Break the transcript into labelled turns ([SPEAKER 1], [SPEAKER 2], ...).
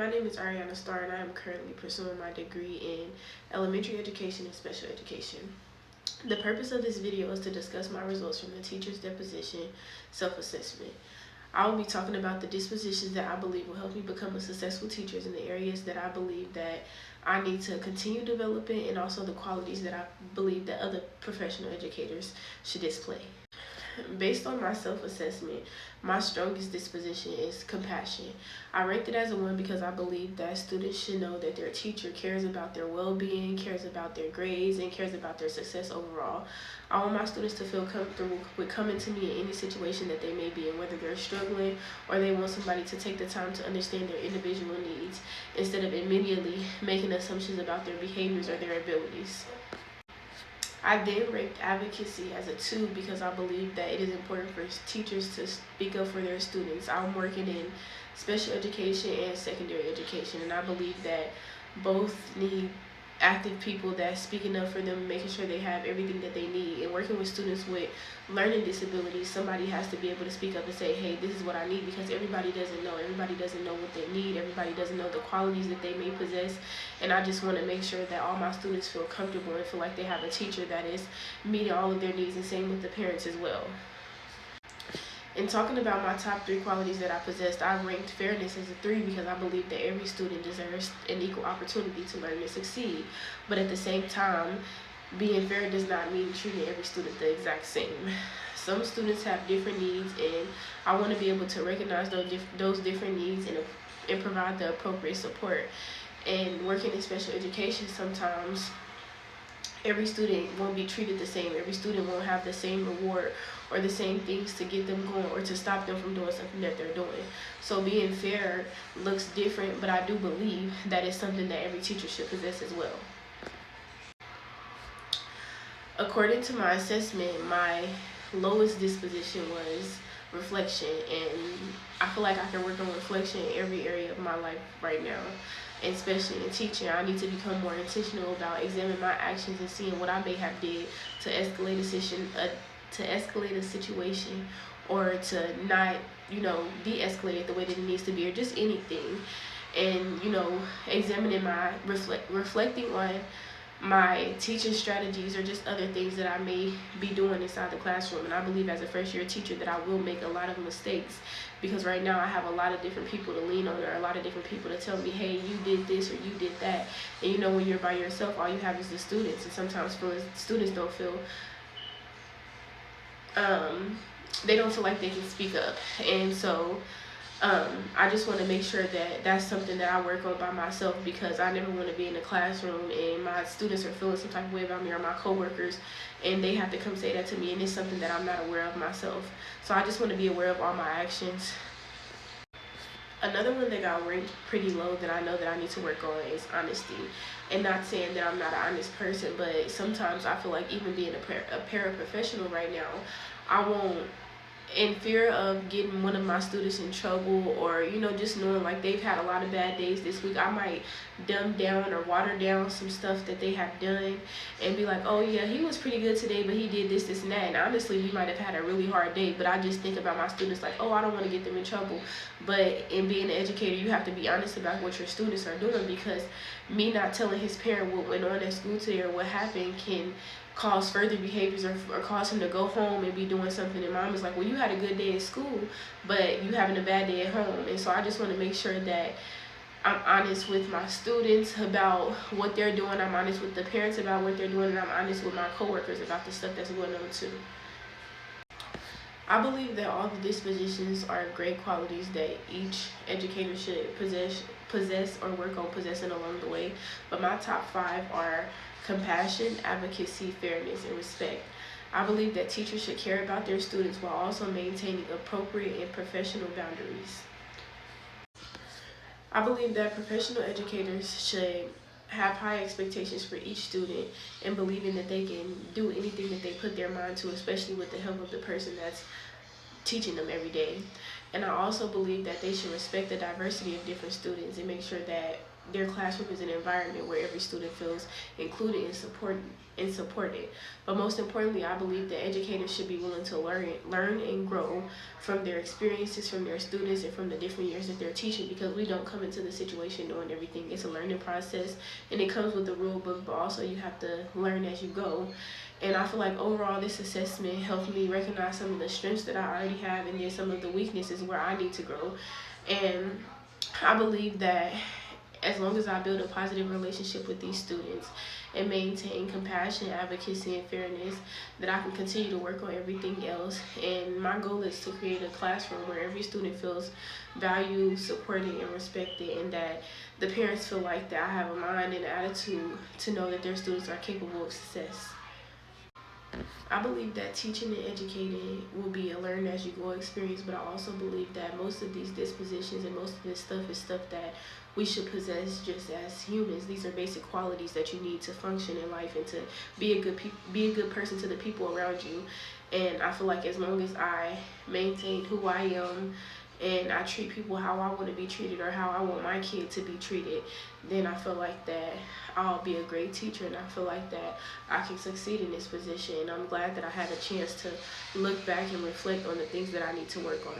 [SPEAKER 1] my name is Ariana Starr, and I am currently pursuing my degree in elementary education and special education. The purpose of this video is to discuss my results from the teacher's deposition self-assessment. I will be talking about the dispositions that I believe will help me become a successful teacher in the areas that I believe that I need to continue developing, and also the qualities that I believe that other professional educators should display. Based on my self-assessment, my strongest disposition is compassion. I ranked it as a 1 because I believe that students should know that their teacher cares about their well-being, cares about their grades, and cares about their success overall. I want my students to feel comfortable with coming to me in any situation that they may be in, whether they're struggling or they want somebody to take the time to understand their individual needs instead of immediately making assumptions about their behaviors or their abilities. I then ranked advocacy as a 2 because I believe that it is important for teachers to speak up for their students. I'm working in special education and secondary education, and I believe that both need active people that's speaking up for them, making sure they have everything that they need. And working with students with learning disabilities, somebody has to be able to speak up and say, hey, this is what I need, because everybody doesn't know. Everybody doesn't know what they need. Everybody doesn't know the qualities that they may possess. And I just want to make sure that all my students feel comfortable and feel like they have a teacher that is meeting all of their needs, and same with the parents as well. In talking about my top 3 qualities that I possessed, I ranked fairness as a 3 because I believe that every student deserves an equal opportunity to learn and succeed. But at the same time, being fair does not mean treating every student the exact same. Some students have different needs, and I want to be able to recognize those different needs and provide the appropriate support. And working in special education, sometimes every student won't be treated the same. Every student won't have the same reward or the same things to get them going or to stop them from doing something that they're doing. So being fair looks different, but I do believe that it's something that every teacher should possess as well. According to my assessment, my lowest disposition was reflection, and I feel like I can work on reflection in every area of my life right now. And especially in teaching, I need to become more intentional about examining my actions and seeing what I may have did to escalate a situation, or to not, de-escalate it the way that it needs to be, or just anything. And examining my reflecting on my teaching strategies, or just other things that I may be doing inside the classroom. And I believe as a first-year teacher that I will make a lot of mistakes, because right now I have a lot of different people to lean on, or a lot of different people to tell me, hey, you did this or you did that. And when you're by yourself, all you have is the students, and sometimes students don't feel they don't feel like they can speak up. And so I just want to make sure that that's something that I work on by myself, because I never want to be in the classroom and my students are feeling some type of way about me, or my coworkers, and they have to come say that to me, and it's something that I'm not aware of myself. So I just want to be aware of all my actions. Another one that got ranked pretty low that I know that I need to work on is honesty. And not saying that I'm not an honest person, but sometimes I feel like even being a paraprofessional right now, I won't, in fear of getting one of my students in trouble, or just knowing like they've had a lot of bad days this week, I might dumb down or water down some stuff that they have done and be like, oh yeah, he was pretty good today, but he did this, this, and that. And honestly, we might have had a really hard day, but I just think about my students like, oh, I don't want to get them in trouble. But in being an educator, you have to be honest about what your students are doing, because me not telling his parent what went on at school today or what happened can cause further behaviors, or cause him to go home and be doing something, and mom is like, well, you had a good day at school, but you having a bad day at home. And so I just want to make sure that I'm honest with my students about what they're doing, I'm honest with the parents about what they're doing, and I'm honest with my coworkers about the stuff that's going on too. I believe that all the dispositions are great qualities that each educator should possess or work on possessing along the way. But my top 5 are compassion, advocacy, fairness, and respect. I believe that teachers should care about their students while also maintaining appropriate and professional boundaries. I believe that professional educators should have high expectations for each student, and believing that they can do anything that they put their mind to, especially with the help of the person that's teaching them every day. And I also believe that they should respect the diversity of different students and make sure that their classroom is an environment where every student feels included and and support it. But most importantly, I believe that educators should be willing to learn and grow from their experiences, from their students, and from the different years that they're teaching, because we don't come into the situation knowing everything. It's a learning process, and it comes with the rule book, but also you have to learn as you go. And I feel like overall this assessment helped me recognize some of the strengths that I already have, and then some of the weaknesses where I need to grow. And I believe that as long as I build a positive relationship with these students and maintain compassion, advocacy, and fairness, that I can continue to work on everything else. And my goal is to create a classroom where every student feels valued, supported, and respected, and that the parents feel like that I have a mind and attitude to know that their students are capable of success. I believe that teaching and educating will be a learn as you go experience, but I also believe that most of these dispositions and most of this stuff is stuff that we should possess just as humans. These are basic qualities that you need to function in life and to be a good person to the people around you. And I feel like as long as I maintain who I am and I treat people how I want to be treated or how I want my kid to be treated, then I feel like that I'll be a great teacher, and I feel like that I can succeed in this position. And I'm glad that I had a chance to look back and reflect on the things that I need to work on.